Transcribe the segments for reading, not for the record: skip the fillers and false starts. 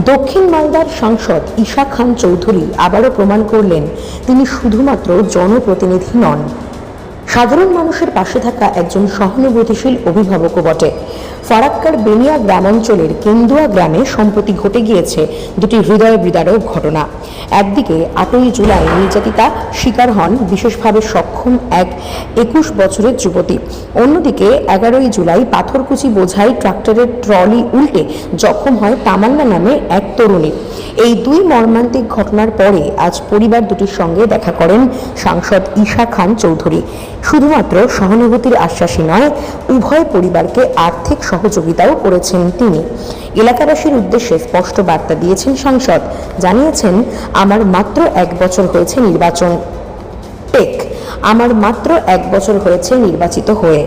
দক্ষিণ মালদার সাংসদ ঈশা খান চৌধুরী আবারও প্রমাণ করলেন তিনি শুধুমাত্র জনপ্রতিনিধি নন, সাধারণ মানুষের পাশে থাকা একজন সহানুভূতিশীল অভিভাবকও বটে। ফারাক্কার বেনিয়া গ্রামাঞ্চলের কেন্দুয়া গ্রামে সম্প্রতি ঘটে গিয়েছে দুটি হৃদয় বিদারক ঘটনা। একদিকে 8ই জুলাই নির্যাতিতা শিকার হন বিশেষভাবে সক্ষম এক 21 বছরের যুবতী, অন্যদিকে 11ই জুলাই পাথরকুচি বোঝাই ট্রাক্টরের ট্রলি উল্টে জখম হয় তামান্না নামে এক তরুণী। এই দুই মর্মান্তিক ঘটনার পরে আজ পরিবার দুটির সঙ্গে দেখা করেন সাংসদ ঈশা খান চৌধুরী। শুধুমাত্র সহানুভূতির আশ্বাসই নয়, উভয় পরিবারকে আর্থিক সহযোগিতাও করেছেন তিনি। এলাকাবাসীর উদ্দেশ্যে স্পষ্ট বার্তা দিয়েছেন সাংসদ, জানিয়েছেন, আমার মাত্র 1 বছর হয়েছে আমার মাত্র 1 বছর হয়েছে নির্বাচিত হয়ে।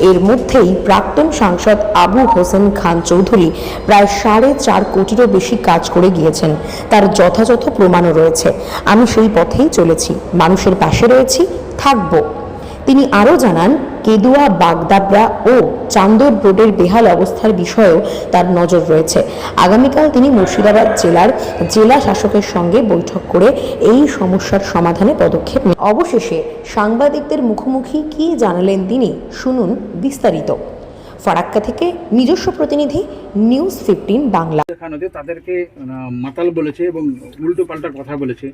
এর মধ্যেই প্রাক্তন সাংসদ আবু হোসেন খান চৌধুরী প্রায় 4.5 কোটিরও বেশি কাজ করে গিয়েছেন। তার যথাযথ প্রমাণও রয়েছে। আমি সেই পথেই চলেছি, মানুষের পাশে রয়েছি, থাকবো। তিনি আরও জানান, কেদুয়া, বাগদাবরা ও চান্দর রোডের বেহাল অবস্থার বিষয়েও তার নজর রয়েছে। আগামীকাল তিনি মুর্শিদাবাদ জেলার জেলা শাসকের সঙ্গে বৈঠক করে এই সমস্যার সমাধানে পদক্ষেপ নেন। অবশেষে সাংবাদিকদের মুখোমুখি কি জানালেন তিনি, শুনুন বিস্তারিত। ফারাক্কা থেকে নিজস্ব প্রতিনিধি, নিউজ 15 বাংলা। তাদেরকে মাতাল বলেছে এবং উল্টো পাল্টা কথা বলেছে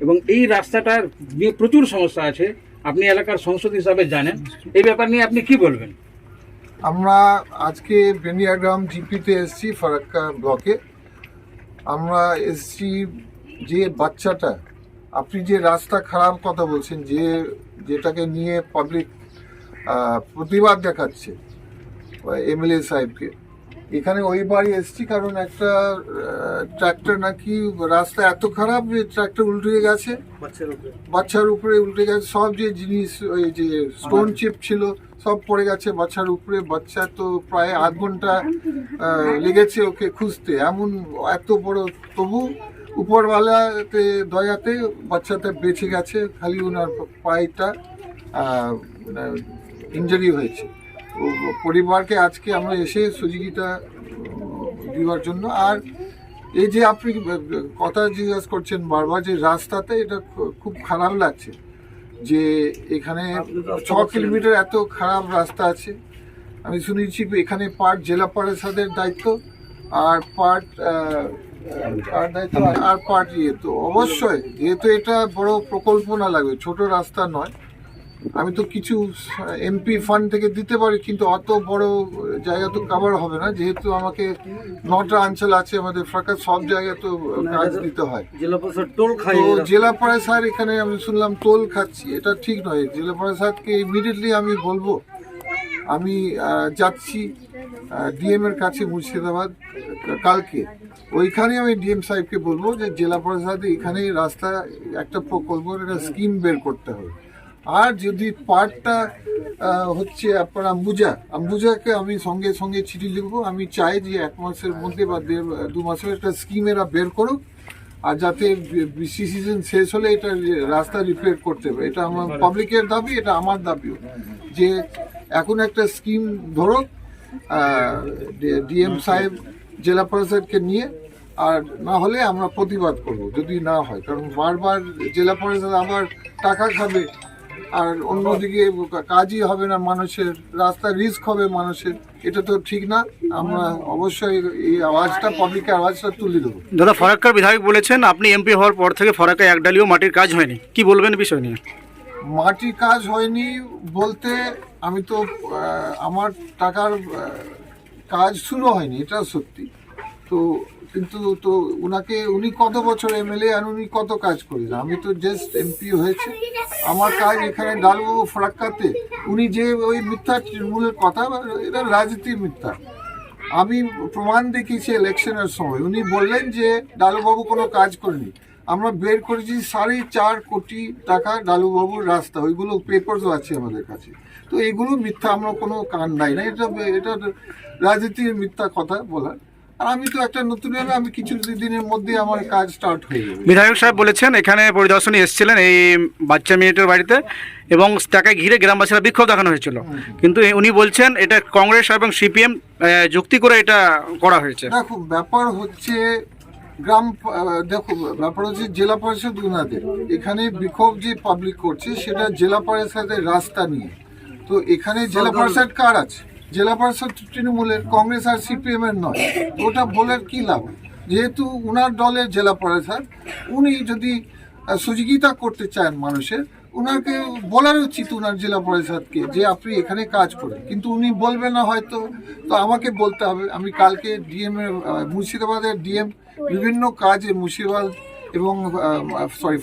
এবং এই রাস্তাটার নিয়ে প্রচুর সমস্যা আছে। আপনি এলাকার সংসদ হিসাবে জানেন, এই ব্যাপার নিয়ে আপনি কি বলবেন? আমরা আজকে বেনিয়াগ্রাম জিপিতে এসেছি, ফারাক্কা ব্লকে। আমরা এসেছি যে বাচ্চাটা, আপনি যে রাস্তা খারাপ কথা বলছেন, যেটাকে নিয়ে পাবলিক প্রতিবাদ দেখাচ্ছে এমএলএ সাহেবকে, এখানে ওই বাড়ি এসেছি কারণ একটা ট্রাক্টর নাকি রাস্তা এত খারাপ যে ট্রাক্টর উল্টে গেছে, বাচ্চার উপরে উল্টে গেছে। সব যে জিনিস, ওই যে স্টোন চিপ ছিল সব পড়ে গেছে বাচ্চার উপরে। বাচ্চা তো প্রায় 8 ঘন্টা লেগেছে ওকে খুঁজতে, এমন এত বড়, তবু উপরওয়ালাতে দয়াতে বাচ্চাটা বেঁচে গেছে। খালি ওনার পায়েটা ইনজারি হয়েছে। পরিবারকে আজকে আমরা এসে সহযোগিতা দেওয়ার জন্য। আর এই যে আপনি কথা জিজ্ঞাসা করছেন বারবার, যে রাস্তাতে, এটা খুব খারাপ লাগছে যে এখানে 6 কিলোমিটার এত খারাপ রাস্তা আছে। আমি শুনেছি এখানে পার্ট জেলা পরিষদের দায়িত্ব, আর পার্ট তো অবশ্যই, যেহেতু এটা বড় প্রকল্প না লাগবে, ছোট রাস্তা নয়। আমি তো কিছু এমপি ফান্ড থেকে দিতে পারি, কিন্তু অত বড় জায়গা তো কভার হবে না, যেহেতু আমাকে 9টা অঞ্চল আছে আমাদের ফারাক্কা, সব জায়গায় তো কাজ দিতে হয়। জেলা পরিষদ এখানে আমি শুনলাম টোল খাচ্ছি, এটা ঠিক নয়। জেলা পরিষদকে ইমিডিয়েটলি আমি বলবো, আমি যাচ্ছি ডিএম এর কাছে মুর্শিদাবাদ কালকে, ওইখানে আমি ডিএম সাহেবকে বলবো যে জেলা পরিষদে এখানে রাস্তা একটা প্রকল্প, একটা স্কিম বের করতে হবে। আর যদি পার্টটা হচ্ছে আপনার আম্বুজাকে আমি সঙ্গে সঙ্গে চিঠি লিখবো। আমি চাই যে 1 মাসের মধ্যে বা 2 মাসের একটা স্কিম এরা বের করুক, আর যাতে বৃষ্টি সিজন শেষ হলে এটা রাস্তা রিপেয়ার করতে হবে। এটা আমার পাবলিকের দাবি, এটা আমার দাবিও, যে এখন একটা স্কিম ধরো ডিএম সাহেব জেলা পরিষদকে নিয়ে, আর না হলে আমরা প্রতিবাদ করব যদি না হয়। কারণ বারবার জেলা পরিষদ আবার টাকা খাবে, আর অন্যদিকে কাজই হবে না মানুষের, রাস্তা রিস্ক হবে মানুষের, এটা তো ঠিক না। আমরা অবশ্যই এই আওয়াজটা, পাবলিকের আওয়াজটা তুলে দেবো। দাদা, ফারাক্কার বিধায়ক বলেছেন আপনি এমপি হওয়ার পর থেকে ফারাক্কায় একডালিও মাটির কাজ হয়নি, কি বলবেন বিষয় নিয়ে? মাটির কাজ হয়নি বলতে, আমি তো আমার টাকার কাজ শুরু হয়নি, এটা সত্যি। তো কিন্তু তো উনি কত বছর এমএলএ, আর উনি কত কাজ করেছেন? আমি তো জাস্ট এমপি হয়েছে। আমার কাজ এখানে ডালবাবু ফারাক্কাতে, উনি যে ওই মিথ্যা তৃণমূলের কথা, এটা রাজনীতির মিথ্যা। আমি প্রমাণ দেখিয়েছি ইলেকশনের সময়, উনি বললেন যে ডালুবাবু কোনো কাজ করেনি। আমরা বের করেছি 4.5 কোটি টাকা ডালুবাবুর রাস্তা, ওইগুলো পেপারসও আছে আমাদের কাছে। তো এইগুলো মিথ্যা, আমরা কোনো কান নাই না, এটা রাজনীতির মিথ্যা কথা বলার। আর আমি তো একটা নতুন, আমি কিছু দিনের মধ্যে আমার কাজ স্টার্ট হয়ে যাবে। বিধায়ক সাহেব বলেছেন এখানে পরিদর্শনে এসেছিলেন এই বাচ্চা মেয়েটার বাড়িতে, এবং তাকে ঘিরে গ্রামবাসীরা বিক্ষোভ দেখানো হয়েছিল, কিন্তু উনি বলছেন এটা কংগ্রেস এবং সিপিএম যুক্তি করে এটা করা হয়েছে। দেখো, ব্যাপার হচ্ছে দেখো ব্যাপার হচ্ছে জেলা পরিষদ উনাদের এখানে বিক্ষোভ যে পাবলিক করছে সেটা জেলা পরিষদের রাস্তা নিয়ে। তো এখানে জেলা পরিষদ কার আছে? জেলা পরিষদ তৃণমূলের, কংগ্রেস আর সিপিএম এর নয়। ওটা বলার কি লাভ? যেহেতু উনার দলের জেলা পরিষদ, উনি যদি সহযোগিতা করতে চান মানুষের, উনাকে বলার উচিত উনার জেলা পরিষদকে যে আপনি এখানে কাজ করেন, কিন্তু উনি বলবেন না হয়তো। তো আমাকে বলতে হবে। আমি কালকে ডিএম এর মুর্শিদাবাদের ডিএম বিভিন্ন কাজে মুর্শিদাবাদ এবং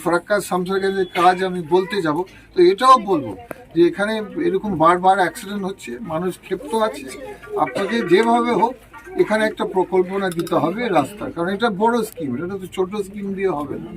ফরাক্কা শামসারগঞ্জের কাজ আমি বলতে যাব। তো এটাও বলবো যে এখানে এরকম বারবার অ্যাক্সিডেন্ট হচ্ছে, মানুষ ক্ষিপ্ত আছে। আপনাকে যেভাবে হোক এখানে একটা প্রকল্পনা দিতে হবে রাস্তা, কারণ এটা বড় স্কিম, এটা তো ছোট স্কিম দিয়ে হবে না।